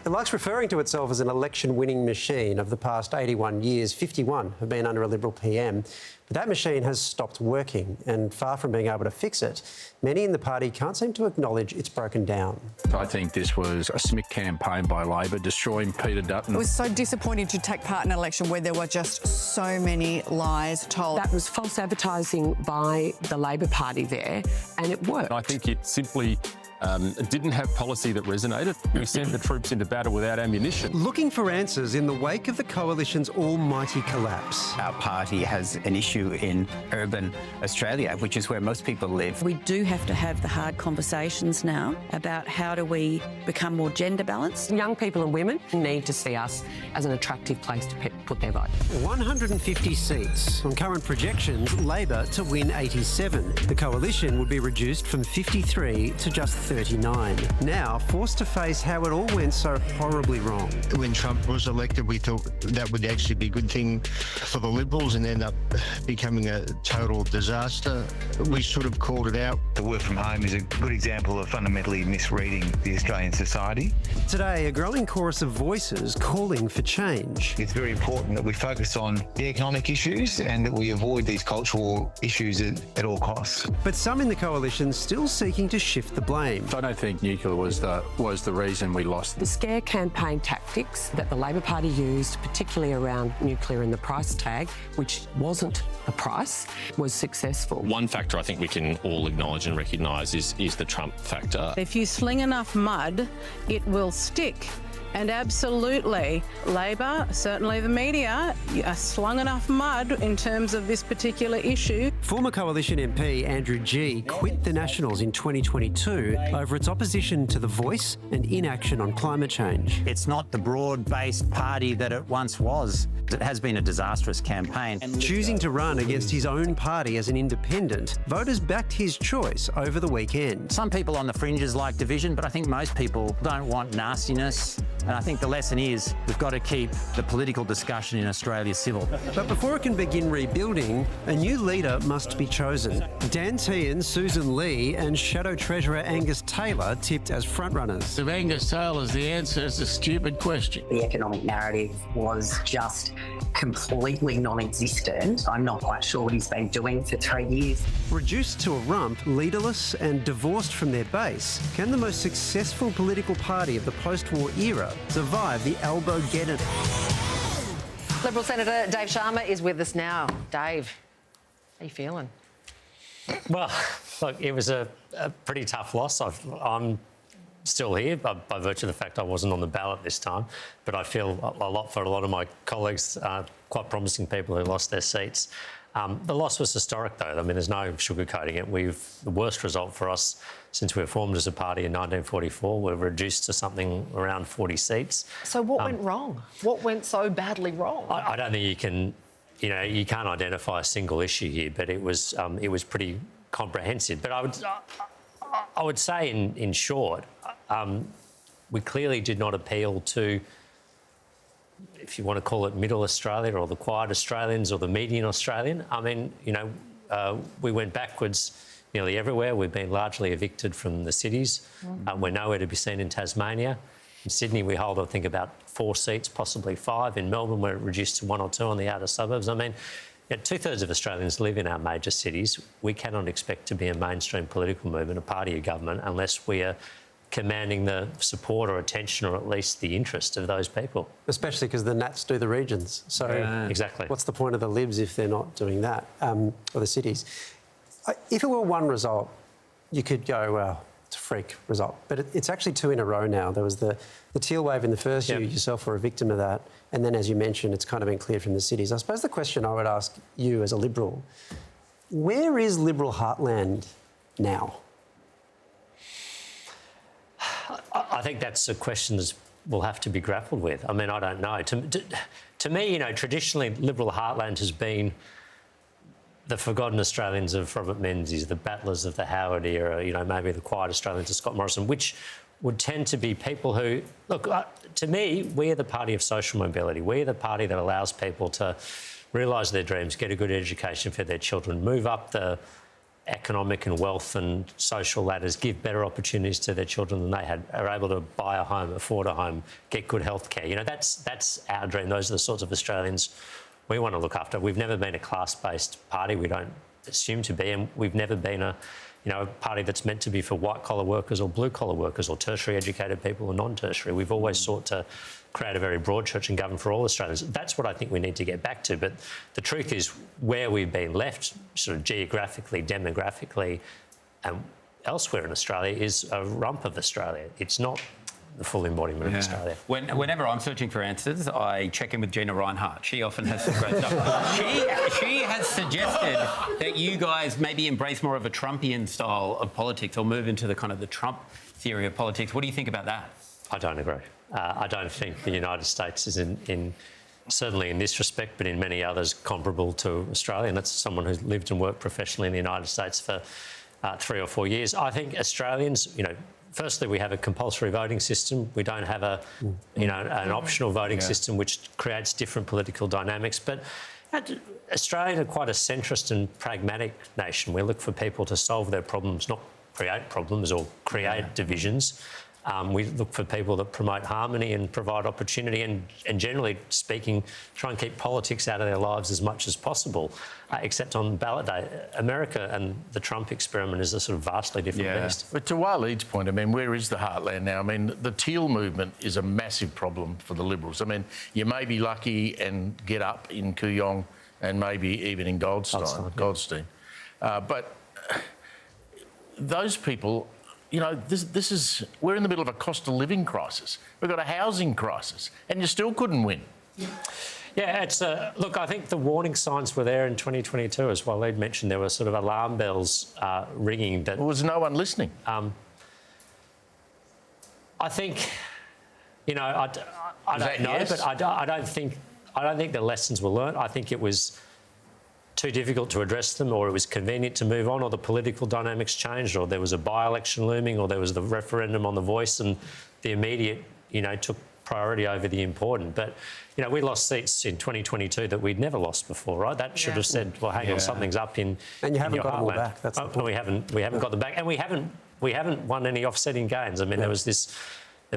It likes referring to itself as an election-winning machine. Of the past 81 years, 51 have been under a Liberal PM. But that machine has stopped working, and far from being able to fix it, many in the party can't seem to acknowledge it's broken down. I think this was a smick campaign by Labor, destroying Peter Dutton. It was so disappointing to take part in an election where there were just so many lies told. That was false advertising by the Labor Party there, and it worked. I think it simply didn't have policy that resonated. We sent the troops into battle without ammunition. Looking for answers in the wake of the Coalition's almighty collapse. Our party has an issue in urban Australia, which is where most people live. We do have to have the hard conversations now about how do we become more gender balanced. Young people and women need to see us as an attractive place to put their vote. 150 seats. On current projections, Labor to win 87. The Coalition would be reduced from 53 to just 39. Now forced to face how it all went so horribly wrong. When Trump was elected, we thought that would actually be a good thing for the Liberals and end up becoming a total disaster. We sort of called it out. The work from home is a good example of fundamentally misreading the Australian society. Today, a growing chorus of voices calling for change. It's very important that we focus on the economic issues and that we avoid these cultural issues at all costs. But some in the Coalition still seeking to shift the blame. I don't think nuclear was the reason we lost. The scare campaign tactics that the Labor Party used, particularly around nuclear and the price tag, which wasn't a price, was successful. One factor I think we can all acknowledge and recognise is the Trump factor. If you sling enough mud, it will stick. And absolutely, Labor, certainly the media, are slung enough mud in terms of this particular issue. Former Coalition MP Andrew Gee quit the Nationals in 2022 over its opposition to The Voice and inaction on climate change. It's not the broad-based party that it once was. It has been a disastrous campaign. Choosing to run against his own party as an independent, voters backed his choice over the weekend. Some people on the fringes like division, but I think most people don't want nastiness. And I think the lesson is we've got to keep the political discussion in Australia civil. But before it can begin rebuilding, a new leader must be chosen. Dan Tehan, Susan Lee and Shadow Treasurer Angus Taylor tipped as frontrunners. If Angus Taylor's the answer, it's a stupid question. The economic narrative was just completely non-existent. I'm not quite sure what he's been doing for 3 years. Reduced to a rump, leaderless and divorced from their base, can the most successful political party of the post-war era survive the elbow-geddon? Liberal Senator Dave Sharma is with us now. Dave, how are you feeling? Well, look, it was a pretty tough loss. I'm still here by virtue of the fact I wasn't on the ballot this time, but I feel a lot for a lot of my colleagues, quite promising people who lost their seats. The loss was historic, though. I mean, there's no sugarcoating it. The worst result for us since we were formed as a party in 1944. We're reduced to something around 40 seats. So what went wrong? What went so badly wrong? I don't think you can't identify a single issue here, but it was pretty comprehensive. But I would say, in short, we clearly did not appeal to, if you want to call it middle Australia or the quiet Australians or the median Australian. I mean, we went backwards nearly everywhere. We've been largely evicted from the cities. We're nowhere to be seen in Tasmania. In Sydney, we hold, I think, about 4 seats, possibly 5. In Melbourne, we're reduced to 1 or 2 on the outer suburbs. I mean, 2/3 of Australians live in our major cities. We cannot expect to be a mainstream political movement, a party or government, unless we are commanding the support or attention or at least the interest of those people. Especially because the Nats do the regions. So exactly. What's the point of the Libs if they're not doing that, or the cities? If it were one result, you could go, well, it's a freak result. But it's actually 2 in a row now. There was the teal wave in the first year, yourself were a victim of that. And then, as you mentioned, it's kind of been cleared from the cities. I suppose the question I would ask you as a Liberal, where is Liberal heartland now? I think that's a question that will have to be grappled with. I mean, I don't know. To me, traditionally, Liberal heartland has been the forgotten Australians of Robert Menzies, the battlers of the Howard era, maybe the quiet Australians of Scott Morrison, which would tend to be people who... Look, to me, we are the party of social mobility. We are the party that allows people to realise their dreams, get a good education for their children, move up the economic and wealth and social ladders give better opportunities to their children than they had, are able to buy a home, afford a home, get good health care. You know, that's our dream. Those are the sorts of Australians we want to look after. We've never been a class-based party. We don't assume to be, and we've never been a party that's meant to be for white-collar workers or blue-collar workers or tertiary educated people or non-tertiary. We've always sought to create a very broad church and govern for all Australians. That's what I think we need to get back to. But the truth is, where we've been left, sort of geographically, demographically, and elsewhere in Australia, is a rump of Australia. It's not the full embodiment of Australia. Whenever I'm searching for answers, I check in with Gina Reinhart. She often has some great stuff. She has suggested that you guys maybe embrace more of a Trumpian style of politics or move into the kind of the Trump theory of politics. What do you think about that? I don't agree. I don't think the United States is certainly in this respect, but in many others, comparable to Australia. And that's someone who's lived and worked professionally in the United States for 3 or 4 years. I think Australians, firstly, we have a compulsory voting system. We don't have an optional voting system, which creates different political dynamics. But Australia is quite a centrist and pragmatic nation. We look for people to solve their problems, not create problems or create divisions. We look for people that promote harmony and provide opportunity and generally speaking, try and keep politics out of their lives as much as possible, except on ballot day. America and the Trump experiment is a sort of vastly different beast. But to Waleed's point, I mean, where is the heartland now? I mean, the teal movement is a massive problem for the Liberals. I mean, you may be lucky and get up in Kooyong and maybe even in Goldstein. But those people... this is... We're in the middle of a cost of living crisis. We've got a housing crisis, and you still couldn't win. Yeah, it's... look, I think the warning signs were there in 2022, as Waleed mentioned. There were sort of alarm bells ringing that... Well, was no one listening? I think, I don't know, but I don't think the lessons were learnt. I think it was too difficult to address them, or it was convenient to move on, or the political dynamics changed, or there was a by-election looming, or there was the referendum on the voice, and the immediate, took priority over the important. But, we lost seats in 2022 that we'd never lost before, right? That should have said, well, hang on, something's up in And you haven't your got them all heartland. back. That's the point. We haven't got them back, and we haven't won any offsetting gains. I mean, there was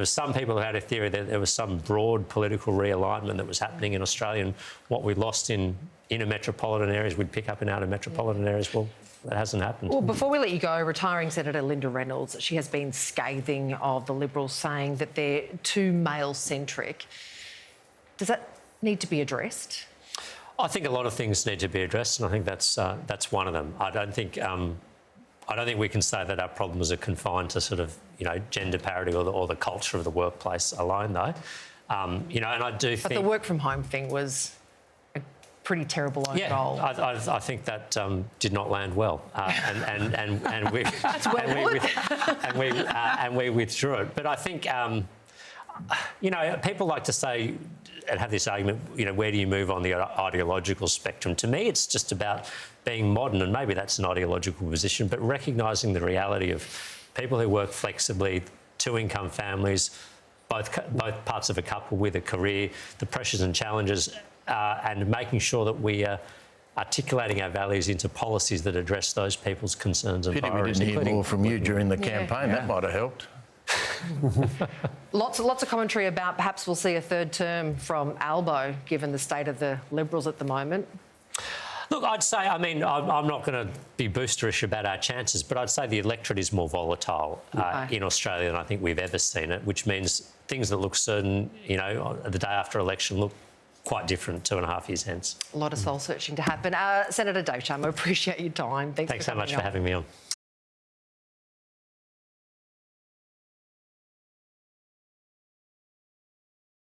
some people who had a theory that there was some broad political realignment that was happening in Australia, and what we lost in inner metropolitan areas, we'd pick up in outer metropolitan areas. Well, that hasn't happened. Well, before we let you go, retiring Senator Linda Reynolds, she has been scathing of the Liberals, saying that they're too male-centric. Does that need to be addressed? I think a lot of things need to be addressed, and I think that's one of them. I don't think we can say that our problems are confined to sort of gender parity or the culture of the workplace alone, though. And I do think... But the work from home thing was a pretty terrible own goal. I think that did not land well, and we That's well and we withdrew it. But I think people like to say and have this argument, where do you move on the ideological spectrum? To me, it's just about being modern, and maybe that's an ideological position, but recognising the reality of people who work flexibly, two-income families, both parts of a couple with a career, the pressures and challenges, and making sure that we are articulating our values into policies that address those people's concerns and priorities. We didn't hear more from you during the campaign. That might have helped. Lots of commentary about perhaps we'll see a third term from Albo, given the state of the Liberals at the moment. Look, I'd say, I'm not going to be boosterish about our chances, but I'd say the electorate is more volatile in Australia than I think we've ever seen it, which means things that look certain, the day after election look quite different 2.5 years hence. A lot of soul searching to happen. Senator Dave Sharma, appreciate your time. Thanks so much for having me on.